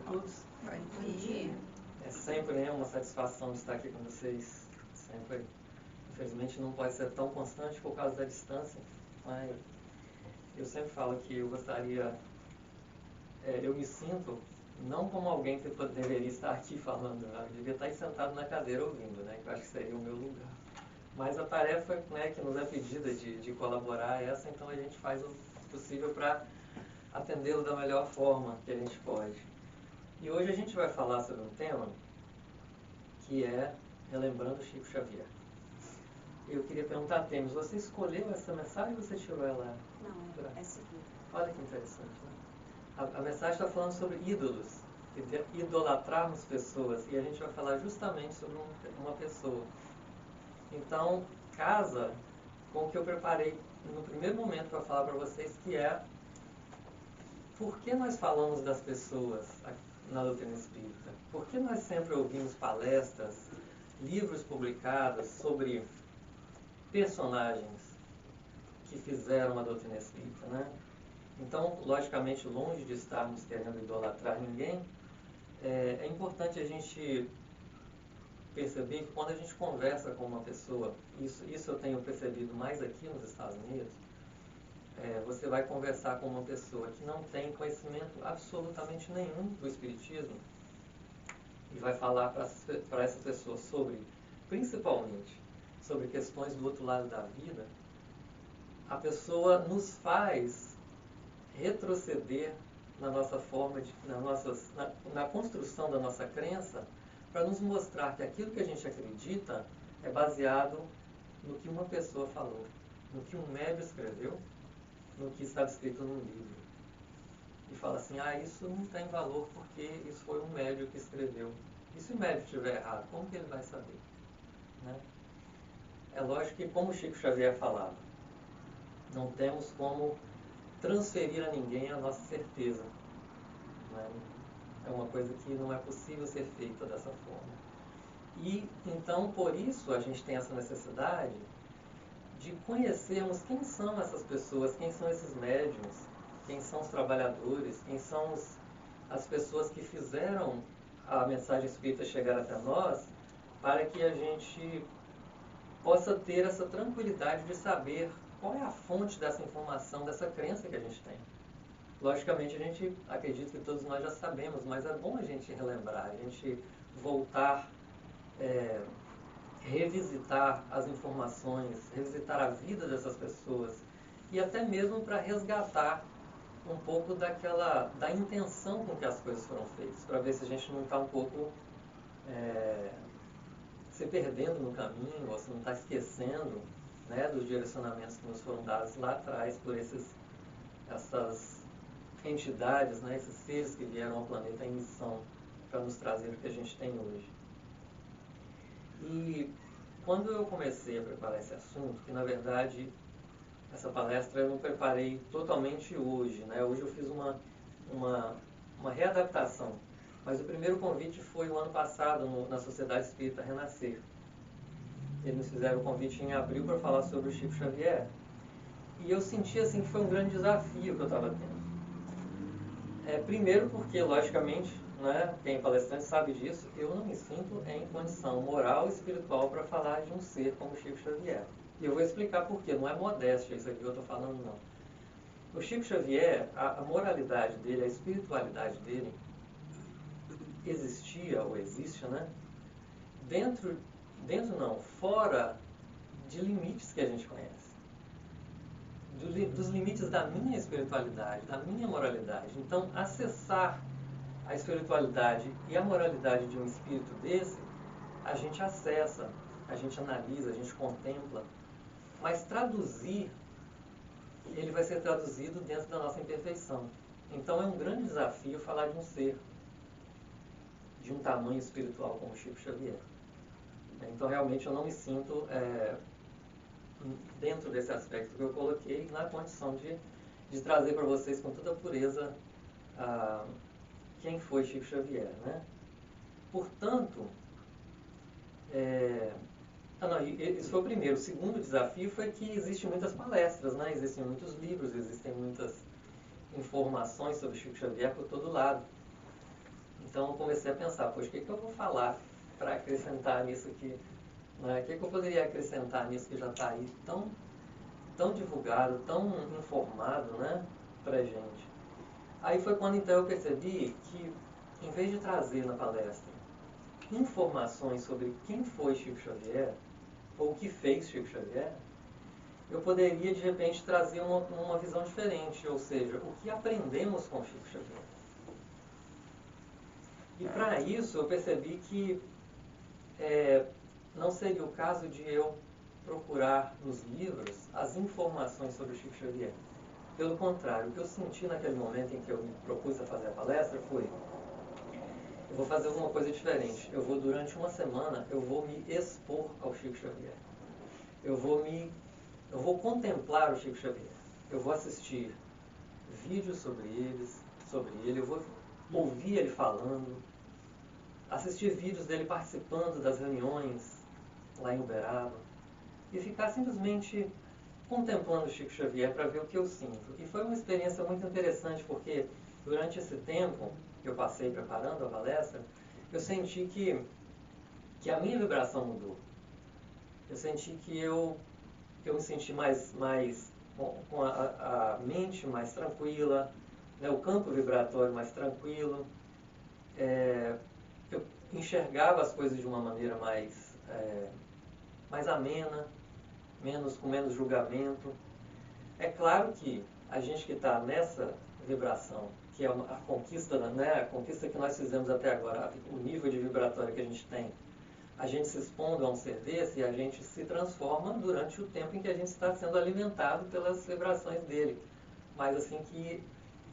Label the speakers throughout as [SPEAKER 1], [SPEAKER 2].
[SPEAKER 1] todos.
[SPEAKER 2] Bom dia.
[SPEAKER 1] É sempre uma satisfação estar aqui com vocês. Sempre. Infelizmente não pode ser tão constante por causa da distância, mas eu sempre falo que eu gostaria, eu me sinto não como alguém que deveria estar aqui falando, eu devia estar aí sentado na cadeira ouvindo, né, que eu acho que seria o meu lugar. Mas a tarefa, né, que nos é pedida de colaborar é essa, então a gente faz o possível para atendê-lo da melhor forma que a gente pode. E hoje a gente vai falar sobre um tema que é relembrando Chico Xavier. Eu queria perguntar a Temis, você escolheu essa mensagem ou você tirou ela?
[SPEAKER 2] Não, é seguro.
[SPEAKER 1] Olha que interessante, né? A mensagem está falando sobre ídolos, idolatrarmos pessoas, e a gente vai falar justamente sobre uma pessoa. Então, casa com o que eu preparei no primeiro momento para falar para vocês, que é por que nós falamos das pessoas na doutrina espírita? Por que nós sempre ouvimos palestras, livros publicados sobre personagens que fizeram a doutrina espírita, né? Então, logicamente, longe de estarmos querendo idolatrar ninguém, é importante a gente perceber que quando a gente conversa com uma pessoa, isso eu tenho percebido mais aqui nos Estados Unidos, você vai conversar com uma pessoa que não tem conhecimento absolutamente nenhum do Espiritismo e vai falar para essa pessoa principalmente, sobre questões do outro lado da vida, a pessoa nos faz retroceder na nossa forma, na construção da nossa crença, para nos mostrar que aquilo que a gente acredita é baseado no que uma pessoa falou, no que um médium escreveu, no que está escrito num livro. E fala assim, isso não tem valor porque isso foi um médium que escreveu. E se o médium estiver errado, como que ele vai saber? Né? É lógico que, como Chico Xavier falava, não temos como transferir a ninguém a nossa certeza. Né? É uma coisa que não é possível ser feita dessa forma. E, então, por isso, a gente tem essa necessidade de conhecermos quem são essas pessoas, quem são esses médiuns, quem são os trabalhadores, quem são as pessoas que fizeram a mensagem espírita chegar até nós, para que a gente possa ter essa tranquilidade de saber qual é a fonte dessa informação, dessa crença que a gente tem. Logicamente, a gente acredita que todos nós já sabemos, mas é bom a gente relembrar, a gente voltar, revisitar as informações, revisitar a vida dessas pessoas e até mesmo para resgatar um pouco da intenção com que as coisas foram feitas, para ver se a gente não está um pouco se perdendo no caminho, ou se não está esquecendo, né, dos direcionamentos que nos foram dados lá atrás por essas entidades, né, esses seres que vieram ao planeta em missão para nos trazer o que a gente tem hoje. E quando eu comecei a preparar esse assunto, que na verdade essa palestra eu não preparei totalmente hoje, né? Hoje eu fiz uma readaptação, mas o primeiro convite foi o ano passado na Sociedade Espírita Renascer. Eles nos fizeram o convite em abril para falar sobre o Chico Xavier. E eu senti assim que foi um grande desafio que eu estava tendo. Primeiro porque, logicamente, né, quem é palestrante sabe disso, eu não me sinto em condição moral e espiritual para falar de um ser como Chico Xavier. E eu vou explicar por quê. Não é modéstia isso aqui que eu estou falando, não. O Chico Xavier, a moralidade dele, a espiritualidade dele, existia ou existe, né? Fora de limites que a gente conhece. Dos limites da minha espiritualidade, da minha moralidade. Então, acessar a espiritualidade e a moralidade de um espírito desse, a gente acessa, a gente analisa, a gente contempla. Mas traduzir, ele vai ser traduzido dentro da nossa imperfeição. Então, é um grande desafio falar de um ser de um tamanho espiritual como Chico Xavier. Então, realmente, eu não me sinto dentro desse aspecto que eu coloquei, na condição de trazer para vocês com toda pureza quem foi Chico Xavier, né? Portanto, isso foi o primeiro. O segundo desafio foi que existem muitas palestras, né? Existem muitos livros, existem muitas informações sobre Chico Xavier por todo lado. Então eu comecei a pensar, poxa, o que eu vou falar para acrescentar nisso aqui? Né? O que eu poderia acrescentar nisso que já está aí tão divulgado, tão informado, né, pra gente? Aí foi quando então eu percebi que, em vez de trazer na palestra informações sobre quem foi Chico Xavier, ou o que fez Chico Xavier, eu poderia de repente trazer uma visão diferente, ou seja, o que aprendemos com Chico Xavier. E para isso eu percebi que não seria o caso de eu procurar nos livros as informações sobre Chico Xavier. Pelo contrário, o que eu senti naquele momento em que eu me propus a fazer a palestra foi: eu vou fazer alguma coisa diferente. Eu vou, durante uma semana, eu vou me expor ao Chico Xavier. Eu vou contemplar o Chico Xavier. Eu vou assistir vídeos sobre ele, eu vou ouvir ele falando, assistir vídeos dele participando das reuniões lá em Uberaba e ficar simplesmente contemplando o Chico Xavier para ver o que eu sinto. E foi uma experiência muito interessante, porque durante esse tempo que eu passei preparando a palestra, eu senti que a minha vibração mudou. Eu senti que eu me senti mais com a mente mais tranquila, né, o campo vibratório mais tranquilo. Eu enxergava as coisas de uma maneira mais amena, com menos julgamento. É claro que a gente que está nessa vibração, que é a conquista, né, a conquista que nós fizemos até agora, o nível de vibratório que a gente tem, a gente se expondo a um ser desse, e a gente se transforma durante o tempo em que a gente está sendo alimentado pelas vibrações dele. Mas assim que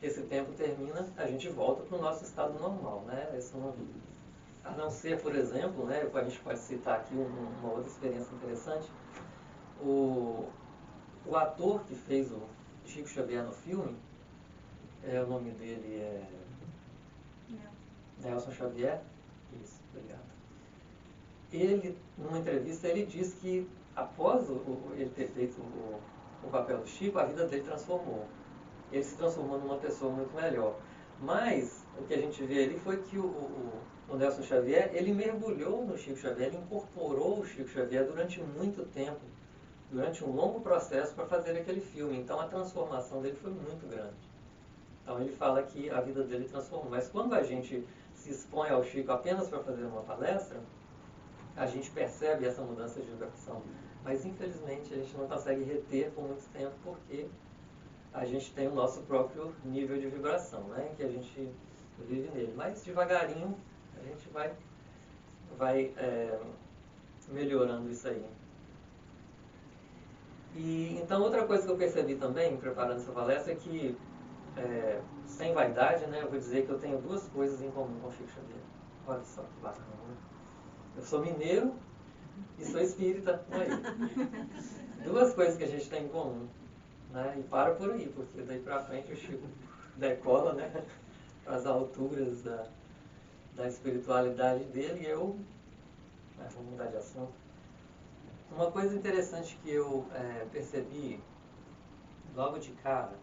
[SPEAKER 1] esse tempo termina, a gente volta para o nosso estado normal, né? Isso não, a não ser, por exemplo, né, a gente pode citar aqui uma outra experiência interessante. O ator que fez o Chico Xavier no filme, o nome dele é Nelson Xavier. Isso, obrigado. Ele, numa entrevista, ele disse que após ele ter feito o papel do Chico, a vida dele transformou. Ele se transformou numa pessoa muito melhor. Mas o que a gente vê ali foi que o Nelson Xavier, ele mergulhou no Chico Xavier, ele incorporou o Chico Xavier durante muito tempo, durante um longo processo para fazer aquele filme. Então a transformação dele foi muito grande. Então ele fala que a vida dele transformou. Mas quando a gente se expõe ao Chico apenas para fazer uma palestra, a gente percebe essa mudança de vibração. Mas infelizmente a gente não consegue reter por muito tempo, porque a gente tem o nosso próprio nível de vibração, né, que a gente vive nele. Mas devagarinho a gente vai melhorando isso aí. E então outra coisa que eu percebi também, preparando essa palestra, é que, sem vaidade, né, eu vou dizer que eu tenho duas coisas em comum com o Chico Xavier. Olha só que bacana, né? Eu sou mineiro e sou espírita com ele. Duas coisas que a gente tem em comum. Né? E para por aí, porque daí para frente o Chico decola, né, para as alturas da espiritualidade dele, e eu... vamos mudar de assunto. Uma coisa interessante que eu percebi logo de cara,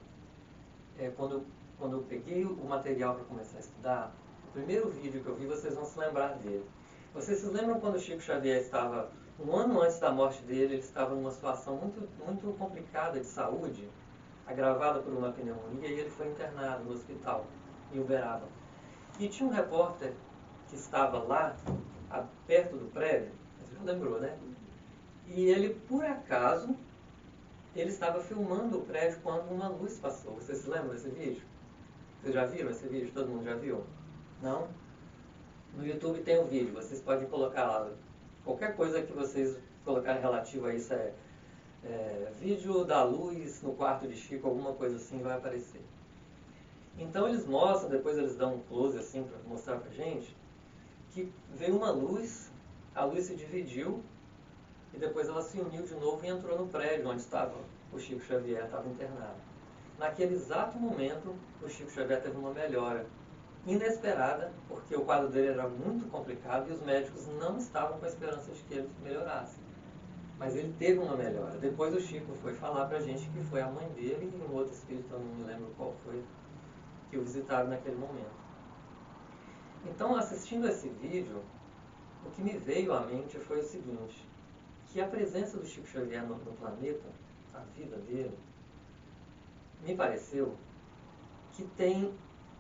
[SPEAKER 1] quando eu peguei o material para começar a estudar, o primeiro vídeo que eu vi, vocês vão se lembrar dele. Vocês se lembram quando o Chico Xavier estava, um ano antes da morte dele, ele estava numa situação muito, muito complicada de saúde, agravada por uma pneumonia, e ele foi internado no hospital, em Uberaba. E tinha um repórter que estava lá, perto do prédio, você já lembrou, né? E ele, por acaso, ele estava filmando o prédio quando uma luz passou. Vocês se lembram desse vídeo? Vocês já viram esse vídeo? Todo mundo já viu? Não? No YouTube tem um vídeo, vocês podem colocar lá. Qualquer coisa que vocês colocarem relativo a isso vídeo da luz no quarto de Chico, alguma coisa assim vai aparecer. Então eles mostram, depois eles dão um close assim para mostrar pra gente, que veio uma luz, a luz se dividiu e depois ela se uniu de novo e entrou no prédio onde estava o Chico Xavier, estava internado. Naquele exato momento, o Chico Xavier teve uma melhora inesperada, porque o quadro dele era muito complicado e os médicos não estavam com a esperança de que ele melhorasse. Mas ele teve uma melhora. Depois o Chico foi falar pra gente que foi a mãe dele e um outro espírito, eu não me lembro qual foi, que o visitaram naquele momento. Então, assistindo esse vídeo, o que me veio à mente foi o seguinte, que a presença do Chico Xavier no planeta, a vida dele, me pareceu que tem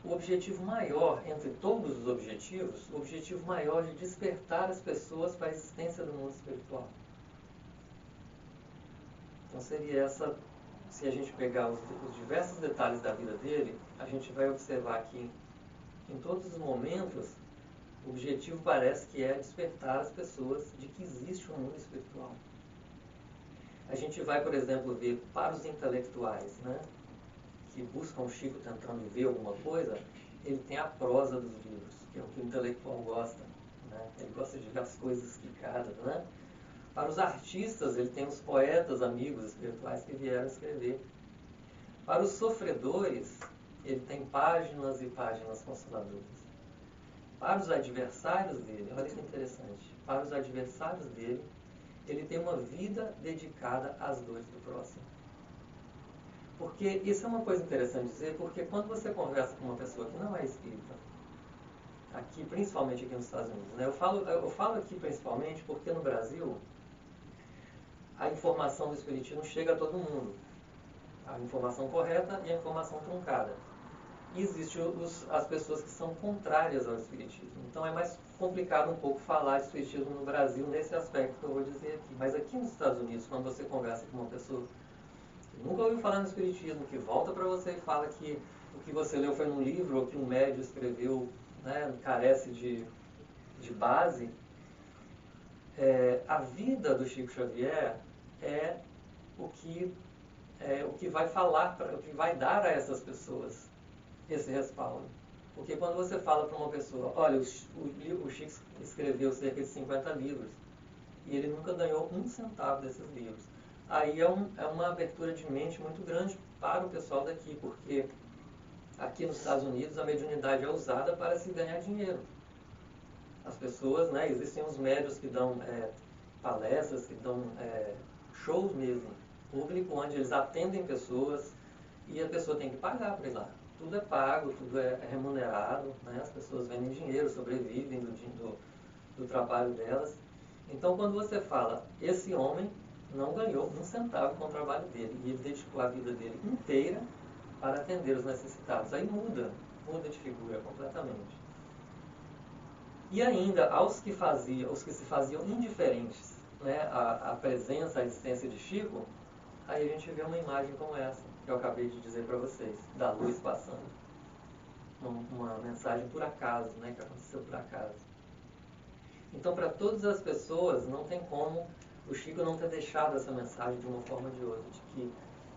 [SPEAKER 1] o objetivo maior, entre todos os objetivos, o objetivo maior de despertar as pessoas para a existência do mundo espiritual. Então seria essa, se a gente pegar os diversos detalhes da vida dele, a gente vai observar que em todos os momentos, o objetivo parece que é despertar as pessoas de que existe um mundo espiritual. A gente vai, por exemplo, ver para os intelectuais, né, que buscam o Chico tentando ver alguma coisa, ele tem a prosa dos livros, que é o que o intelectual gosta, né? Ele gosta de ver as coisas explicadas, né? Para os artistas, ele tem os poetas amigos espirituais que vieram escrever. Para os sofredores, ele tem páginas e páginas consoladoras. Para os adversários dele, olha que interessante, para os adversários dele, ele tem uma vida dedicada às dores do próximo. Porque isso é uma coisa interessante dizer, porque quando você conversa com uma pessoa que não é espírita, aqui, principalmente aqui nos Estados Unidos, né? Eu falo aqui principalmente porque no Brasil a informação do espiritismo chega a todo mundo. A informação correta e a informação truncada. E existem as pessoas que são contrárias ao espiritismo. Então é mais complicado um pouco falar de espiritismo no Brasil nesse aspecto que eu vou dizer aqui. Mas aqui nos Estados Unidos, quando você conversa com uma pessoa que nunca ouviu falar no espiritismo, que volta para você e fala que o que você leu foi num livro ou que um médium escreveu, né, carece de base, a vida do Chico Xavier é o que vai falar, o que vai dar a essas pessoas esse respaldo. Porque quando você fala para uma pessoa, olha, o Chico escreveu cerca de 50 livros e ele nunca ganhou um centavo desses livros. Aí é uma abertura de mente muito grande para o pessoal daqui, porque aqui nos Estados Unidos a mediunidade é usada para se ganhar dinheiro. As pessoas, né, existem os médiuns que dão palestras, que dão shows mesmo, público, onde eles atendem pessoas e a pessoa tem que pagar para ir lá. Tudo é pago, tudo é remunerado, né? As pessoas vendem dinheiro, sobrevivem do trabalho delas. Então, quando você fala, esse homem não ganhou um centavo com o trabalho dele, e ele dedicou a vida dele inteira para atender os necessitados. Aí muda de figura completamente. E ainda, os que se faziam indiferentes, né, à presença, à existência de Chico, aí a gente vê uma imagem como essa, que eu acabei de dizer para vocês, da luz passando. Uma mensagem por acaso, né, que aconteceu por acaso. Então, para todas as pessoas, não tem como o Chico não ter deixado essa mensagem de uma forma ou de outra, de que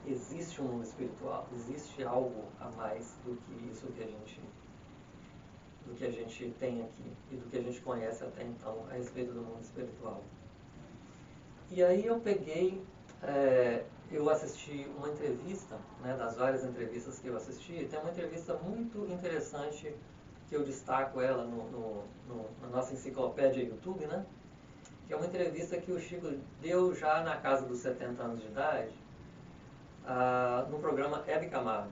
[SPEAKER 1] existe um mundo espiritual, existe algo a mais do que isso que a gente tem aqui e do que a gente conhece até então a respeito do mundo espiritual. E aí eu peguei, eu assisti uma entrevista, né, das várias entrevistas que eu assisti, tem uma entrevista muito interessante que eu destaco ela na nossa enciclopédia YouTube, né? Que é uma entrevista que o Chico deu já na casa dos 70 anos de idade, no programa Hebe Camargo.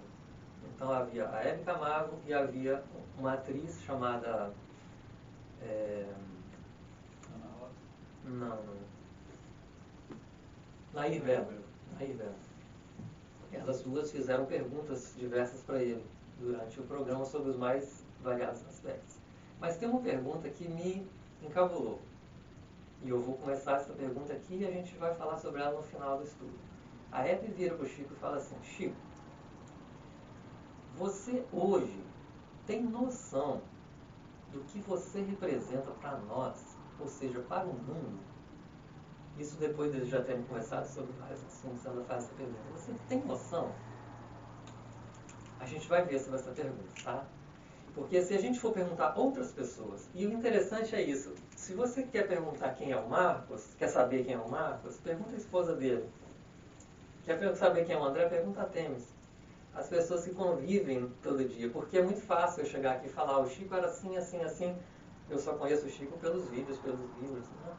[SPEAKER 1] Então havia a Hebe Camargo e havia uma atriz chamada... Não. Nair Belo. Elas duas fizeram perguntas diversas para ele durante o programa sobre os mais variados aspectos. Mas tem uma pergunta que me encabulou. E eu vou começar essa pergunta aqui e a gente vai falar sobre ela no final do estudo. A Hebe vira para o Chico e fala assim, Chico, você hoje tem noção do que você representa para nós, ou seja, para o mundo? Isso depois de eles já terem conversado sobre vários assuntos, ela faz essa pergunta. Você tem noção? A gente vai ver sobre essa pergunta, tá? Porque se a gente for perguntar outras pessoas, e o interessante é isso, se você quer perguntar quem é o Marcos, quer saber quem é o Marcos, pergunta a esposa dele. Quer saber quem é o André, pergunta a Temis. As pessoas que convivem todo dia, porque é muito fácil eu chegar aqui e falar, o Chico era assim, assim, assim, eu só conheço o Chico pelos vídeos, pelos livros, né?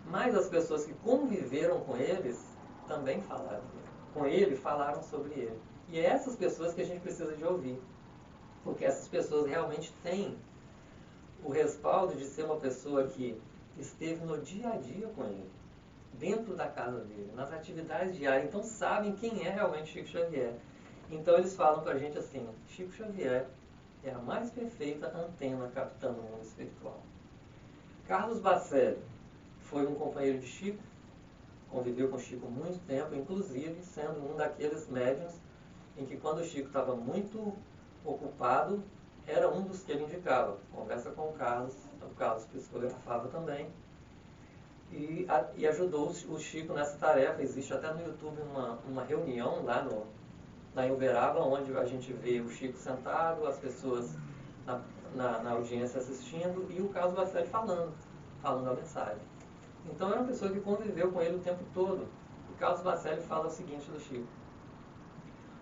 [SPEAKER 1] Mas as pessoas que conviveram com eles também falaram com ele, falaram sobre ele. E é essas pessoas que a gente precisa de ouvir. Porque essas pessoas realmente têm o respaldo de ser uma pessoa que esteve no dia a dia com ele, dentro da casa dele, nas atividades diárias, então sabem quem é realmente Chico Xavier. Então eles falam pra gente assim: Chico Xavier é a mais perfeita antena captando o mundo espiritual. Carlos Bacelli foi um companheiro de Chico, conviveu com Chico muito tempo, inclusive sendo um daqueles médiuns em que, quando o Chico estava muito ocupado, era um dos que ele indicava. Conversa com o Carlos psicografava também, e ajudou o Chico nessa tarefa. Existe até no YouTube uma reunião lá em Uberaba, onde a gente vê o Chico sentado, as pessoas na audiência assistindo, e o Carlos Bacelli falando a mensagem. Então era uma pessoa que conviveu com ele o tempo todo. O Carlos Bacelli fala o seguinte do Chico: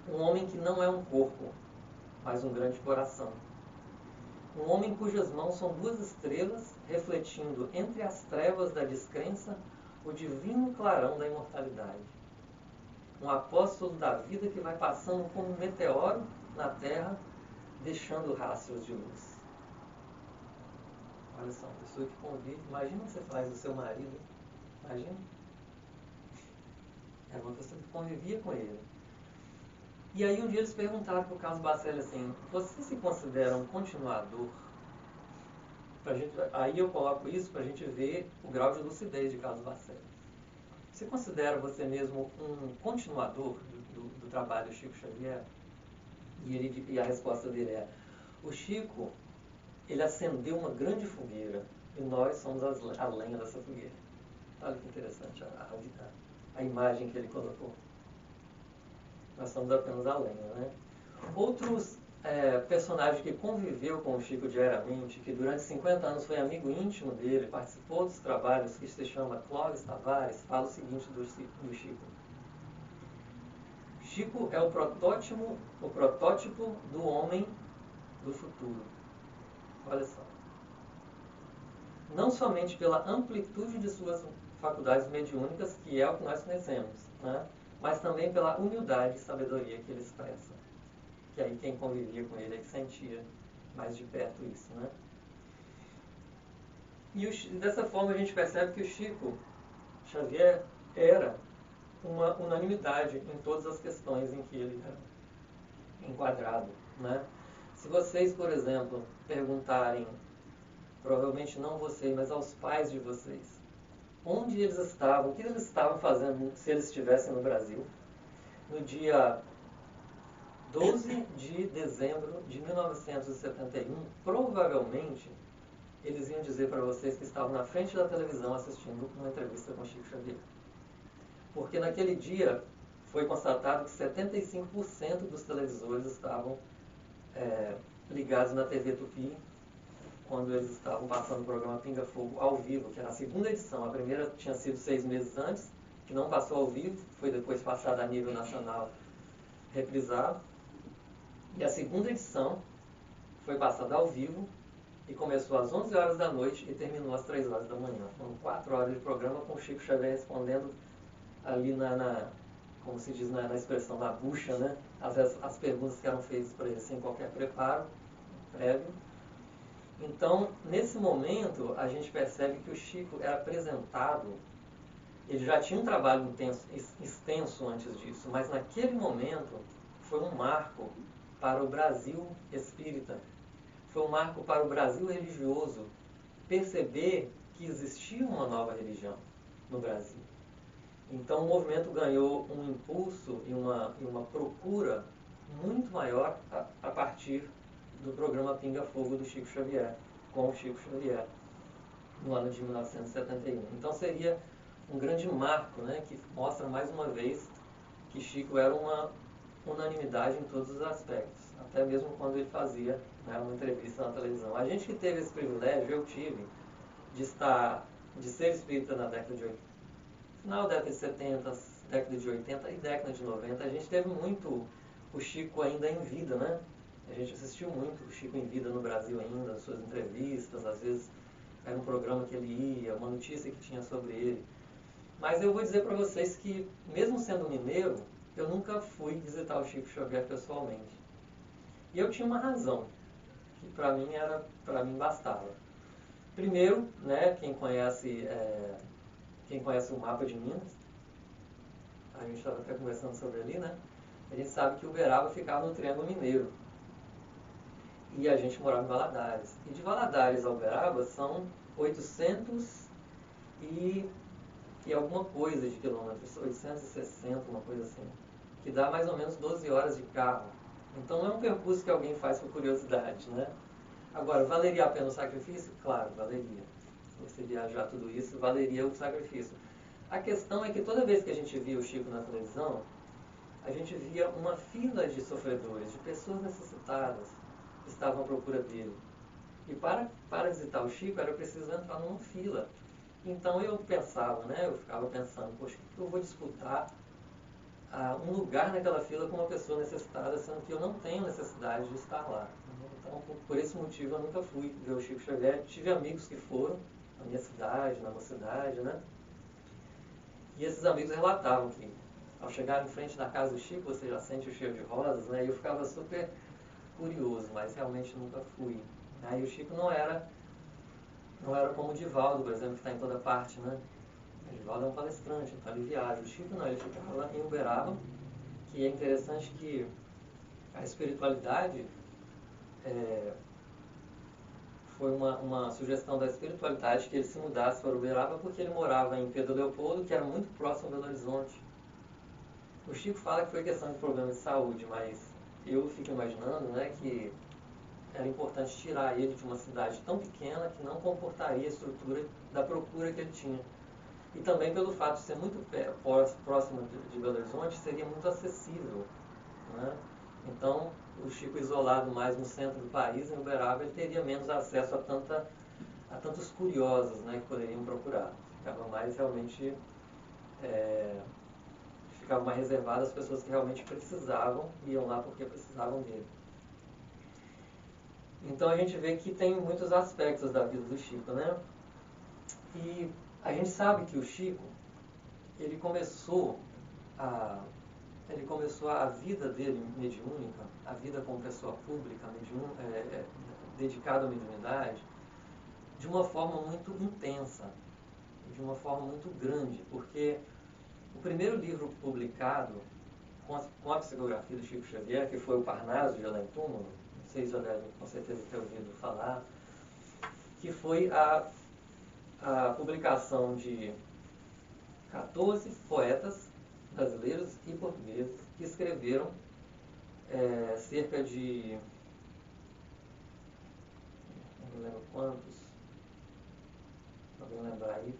[SPEAKER 1] um homem que não é um corpo, mas um grande coração. Um homem cujas mãos são duas estrelas, refletindo entre as trevas da descrença o divino clarão da imortalidade. Um apóstolo da vida que vai passando como um meteoro na terra, deixando rastros de luz. Olha só, uma pessoa que convive. Imagina o que você faz do seu marido. Imagina. Era uma pessoa que convivia com ele. E aí um dia eles perguntaram para o Carlos Bacelli assim: você se considera um continuador? Aí eu coloco isso para a gente ver o grau de lucidez de Carlos Bacelli. Você considera você mesmo um continuador do trabalho do Chico Xavier? E a resposta dele é: o Chico, ele acendeu uma grande fogueira e nós somos a lenha dessa fogueira. Olha que interessante a imagem que ele colocou. Nós somos apenas a lenha, né? Outros personagens que conviveu com o Chico diariamente, que durante 50 anos foi amigo íntimo dele, participou dos trabalhos, que se chama Clóvis Tavares, fala o seguinte do Chico: Chico é o protótipo do homem do futuro. Olha só. Não somente pela amplitude de suas faculdades mediúnicas, que é o que nós conhecemos, né? Mas também pela humildade e sabedoria que ele expressa. Que aí quem convivia com ele é que sentia mais de perto isso, né? E dessa forma a gente percebe que o Chico Xavier era uma unanimidade em todas as questões em que ele era enquadrado, né? Se vocês, por exemplo, perguntarem, provavelmente não vocês, mas aos pais de vocês, onde eles estavam, o que eles estavam fazendo se eles estivessem no Brasil, no dia 12 de dezembro de 1971, provavelmente eles iam dizer para vocês que estavam na frente da televisão assistindo uma entrevista com Chico Xavier. Porque naquele dia foi constatado que 75% dos televisores estavam ligados na TV Tupi, quando eles estavam passando o programa Pinga Fogo ao vivo, que era a segunda edição. A primeira tinha sido 6 meses antes, que não passou ao vivo, foi depois passada a nível nacional, reprisado. E a segunda edição foi passada ao vivo e começou às 11 horas da noite e terminou às 3 horas da manhã. Foram 4 horas de programa com o Chico Xavier respondendo ali como se diz na expressão, na bucha, né? As perguntas que eram feitas para ele sem qualquer preparo prévio. Então, nesse momento, a gente percebe que o Chico é apresentado. Ele já tinha um trabalho extenso antes disso, mas naquele momento foi um marco para o Brasil espírita. Foi um marco para o Brasil religioso perceber que existia uma nova religião no Brasil. Então o movimento ganhou um impulso e uma procura muito maior a partir do programa Pinga Fogo do Chico Xavier, com o Chico Xavier, no ano de 1971. Então seria um grande marco, né, que mostra mais uma vez que Chico era uma unanimidade em todos os aspectos, até mesmo quando ele fazia, né, uma entrevista na televisão. A gente que teve esse privilégio, eu tive, de ser espírita na década de 80, final da década de 70, década de 80 e década de 90, a gente teve muito o Chico ainda em vida, né? A gente assistiu muito o Chico em vida no Brasil ainda, suas entrevistas, às vezes era um programa que ele ia, uma notícia que tinha sobre ele. Mas eu vou dizer para vocês que, mesmo sendo mineiro, eu nunca fui visitar o Chico Xavier pessoalmente. E eu tinha uma razão, que para mim bastava. Primeiro, né, quem conhece o mapa de Minas, a gente estava até conversando sobre ali, né? A gente sabe que Uberaba ficava no Triângulo Mineiro. E a gente morava em Valadares. E de Valadares a Uberaba são 800 e alguma coisa de quilômetros, 860, uma coisa assim, que dá mais ou menos 12 horas de carro. Então não é um percurso que alguém faz por curiosidade, né? Agora, valeria a pena o sacrifício? Claro, valeria. Se você viajar tudo isso, valeria o sacrifício. A questão é que toda vez que a gente via o Chico na televisão, a gente via uma fila de sofredores, de pessoas necessitadas que estavam à procura dele. E para visitar o Chico era preciso entrar numa fila. Então eu pensava, né? Eu ficava pensando, poxa, por que eu vou disputar um lugar naquela fila com uma pessoa necessitada, sendo que eu não tenho necessidade de estar lá. Então, por esse motivo, eu nunca fui ver o Chico Xavier. Tive amigos que foram na minha cidade, na mocidade, né? E esses amigos relatavam que, ao chegar em frente da casa do Chico, você já sente o cheiro de rosas, né? E eu ficava super curioso, mas realmente nunca fui. Aí o Chico não era como o Divaldo, por exemplo, que está em toda parte, né? O Divaldo é um palestrante, então ele viaja. O Chico não, ele ficava lá em Uberaba, que é interessante que a espiritualidade foi uma sugestão da espiritualidade que ele se mudasse para Uberaba porque ele morava em Pedro Leopoldo, que era muito próximo a Belo Horizonte. O Chico fala que foi questão de problema de saúde, mas eu fico imaginando, né, que era importante tirar ele de uma cidade tão pequena que não comportaria a estrutura da procura que ele tinha. E também pelo fato de ser muito próximo de Belo Horizonte, seria muito acessível, né? Então, o Chico isolado mais no centro do país, em Uberaba, ele teria menos acesso a tantos curiosos, né, que poderiam procurar. Ficava mais realmente ficava mais reservado às pessoas que realmente precisavam, iam lá porque precisavam dele. Então a gente vê que tem muitos aspectos da vida do Chico, né? E a gente sabe que o Chico, ele começou a vida dele mediúnica, a vida como pessoa pública, dedicada à mediunidade, de uma forma muito intensa, de uma forma muito grande, porque o primeiro livro publicado com a psicografia do Chico Xavier, que foi o Parnaso de Além Túmulo, vocês já devem com certeza ter ouvido falar, que foi a publicação de 14 poetas brasileiros e portugueses que escreveram cerca de, não me lembro quantos, alguém lembrar aí,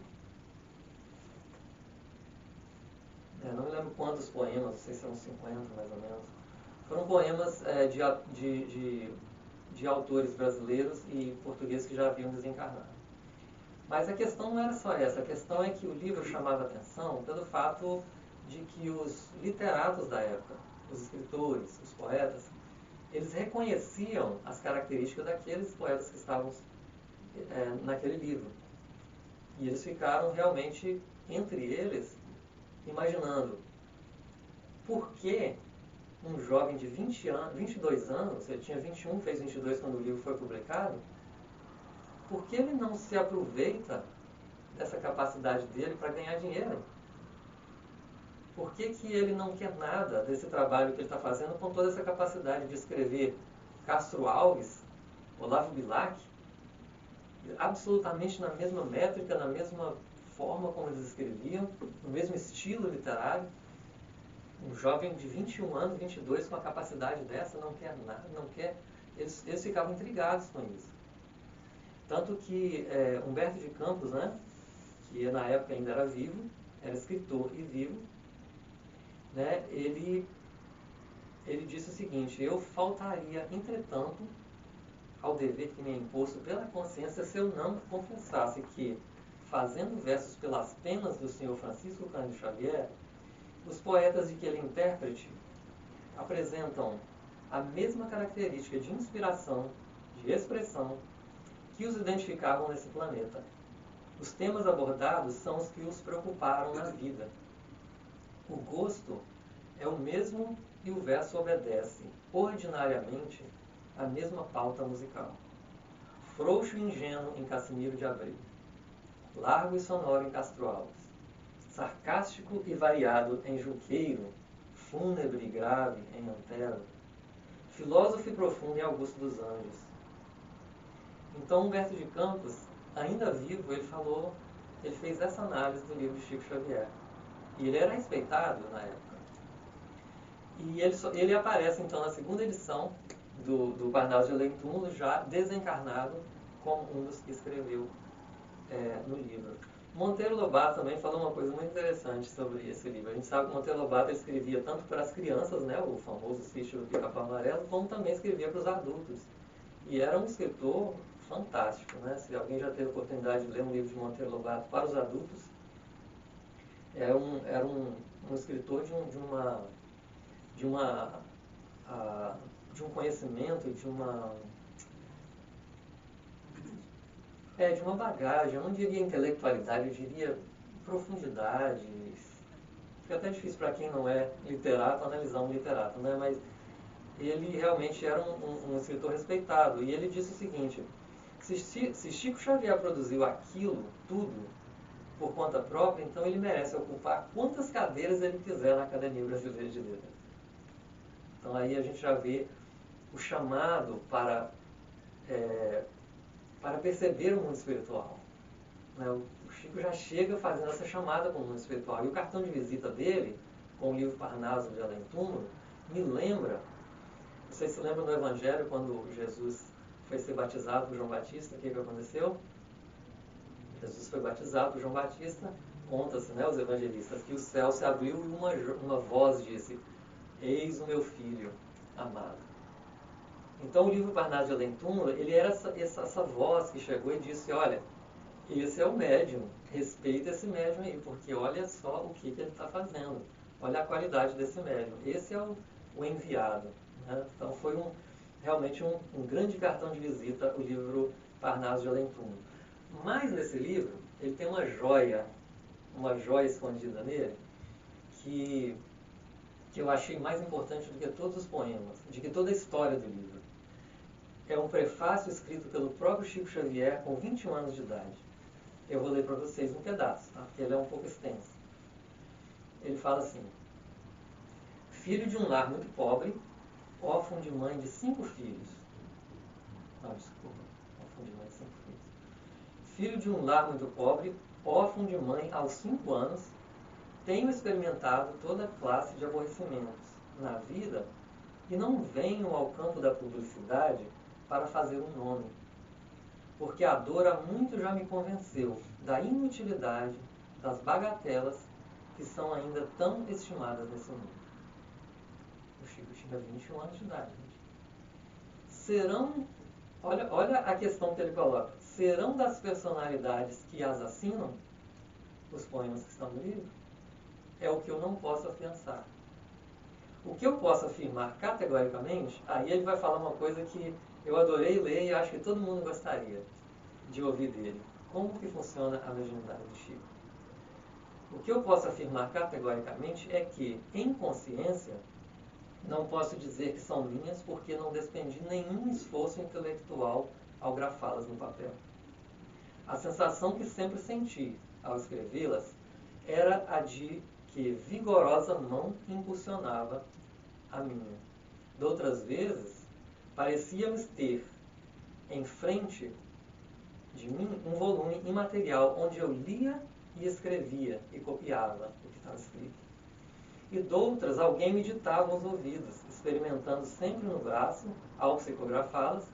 [SPEAKER 1] não me lembro quantos poemas, não sei se são 50 mais ou menos. Foram poemas de autores brasileiros e portugueses que já haviam desencarnado. Mas a questão não era só essa, a questão é que o livro chamava atenção pelo fato de que os literatos da época, os escritores, os poetas, eles reconheciam as características daqueles poetas que estavam naquele livro. E eles ficaram realmente, entre eles, imaginando por que um jovem de 22 anos, ele tinha 21, fez 22 quando o livro foi publicado, por que ele não se aproveita dessa capacidade dele para ganhar dinheiro? Por que ele não quer nada desse trabalho que ele está fazendo com toda essa capacidade de escrever Castro Alves, Olavo Bilac, absolutamente na mesma métrica, na mesma forma como eles escreviam, no mesmo estilo literário? Um jovem de 21 anos, 22, com a capacidade dessa, não quer nada, não quer... Eles ficavam intrigados com isso. Tanto que Humberto de Campos, né, que na época ainda era vivo, era escritor e vivo, né, ele disse o seguinte: eu faltaria, entretanto, ao dever que me é imposto pela consciência se eu não confessasse que, fazendo versos pelas penas do Sr. Francisco Cândido Xavier, os poetas de que ele é intérprete apresentam a mesma característica de inspiração, de expressão, que os identificavam nesse planeta. Os temas abordados são os que os preocuparam na vida. O gosto é o mesmo e o verso obedece, ordinariamente, a mesma pauta musical. frouxo e ingênuo em Cassimiro de Abreu, largo e sonoro em Castro Alves, sarcástico e variado em Junqueiro, fúnebre e grave em Antero, filósofo e profundo em Augusto dos Anjos. Então Humberto de Campos, ainda vivo, ele fez essa análise do livro de Chico Xavier. E ele era respeitado na época. E ele aparece então na segunda edição do Parnaso de Além Túmulo, já desencarnado, como um dos que escreveu no livro. Monteiro Lobato também falou uma coisa muito interessante sobre esse livro. A gente sabe que Monteiro Lobato ele escrevia tanto para as crianças, né, o famoso Sítio do Pica-Pau Amarelo, como também escrevia para os adultos. E era um escritor fantástico, né? Se alguém já teve a oportunidade de ler um livro de Monteiro Lobato para os adultos, era um escritor de um conhecimento, de uma bagagem, eu não diria intelectualidade, eu diria profundidade. Fica até difícil para quem não é literato analisar um literato, né? Mas ele realmente era um escritor respeitado. E ele disse o seguinte: se Chico Xavier produziu aquilo tudo por conta própria, então ele merece ocupar quantas cadeiras ele quiser na Academia Brasileira de Letras. Então aí a gente já vê o chamado para perceber o mundo espiritual. Né? O Chico já chega fazendo essa chamada para o mundo espiritual. E o cartão de visita dele, com o livro Parnaso de Além Túmulo, me lembra, vocês se lembram do Evangelho, quando Jesus foi ser batizado por João Batista, o que aconteceu? Jesus foi batizado por João Batista, conta-se, né, os evangelistas, que o céu se abriu e uma voz disse: eis o meu filho amado. Então o livro Parnaso de Além Túmulo, ele era essa voz que chegou e disse: olha, esse é o médium, respeita esse médium aí, porque olha só o que ele está fazendo, olha a qualidade desse médium, esse é o enviado. Né? Então foi realmente um grande cartão de visita o livro Parnaso de Além Túmulo. Mas nesse livro, ele tem uma joia escondida nele, que eu achei mais importante do que todos os poemas, de que toda a história do livro. É um prefácio escrito pelo próprio Chico Xavier com 21 anos de idade. Eu vou ler para vocês um pedaço, tá? Porque ele é um pouco extenso. Ele fala assim: filho de um lar muito pobre, órfão de mãe de 5 filhos. Não, desculpa. Órfão de mãe de 5 filhos. Filho de um lar muito pobre, órfão de mãe aos 5 anos, tenho experimentado toda classe de aborrecimentos na vida e não venho ao campo da publicidade para fazer um nome, porque a dor há muito já me convenceu da inutilidade das bagatelas que são ainda tão estimadas nesse mundo. O Chico tinha 21 anos de idade, gente. Olha a questão que ele coloca: serão das personalidades que as assinam os poemas que estão no livro? É o que eu não posso afiançar. O que eu posso afirmar categoricamente, aí ele vai falar uma coisa que eu adorei ler e acho que todo mundo gostaria de ouvir dele. Como que funciona a mediunidade de Chico? O que eu posso afirmar categoricamente é que, em consciência, não posso dizer que são minhas porque não despendi nenhum esforço intelectual ao grafá-las no papel. A sensação que sempre senti ao escrevê-las era a de que vigorosa mão impulsionava a minha. Doutras vezes, parecia-me ter em frente de mim um volume imaterial onde eu lia e escrevia e copiava o que estava escrito. E doutras, alguém me ditava aos ouvidos, experimentando sempre no braço, ao psicografá-las,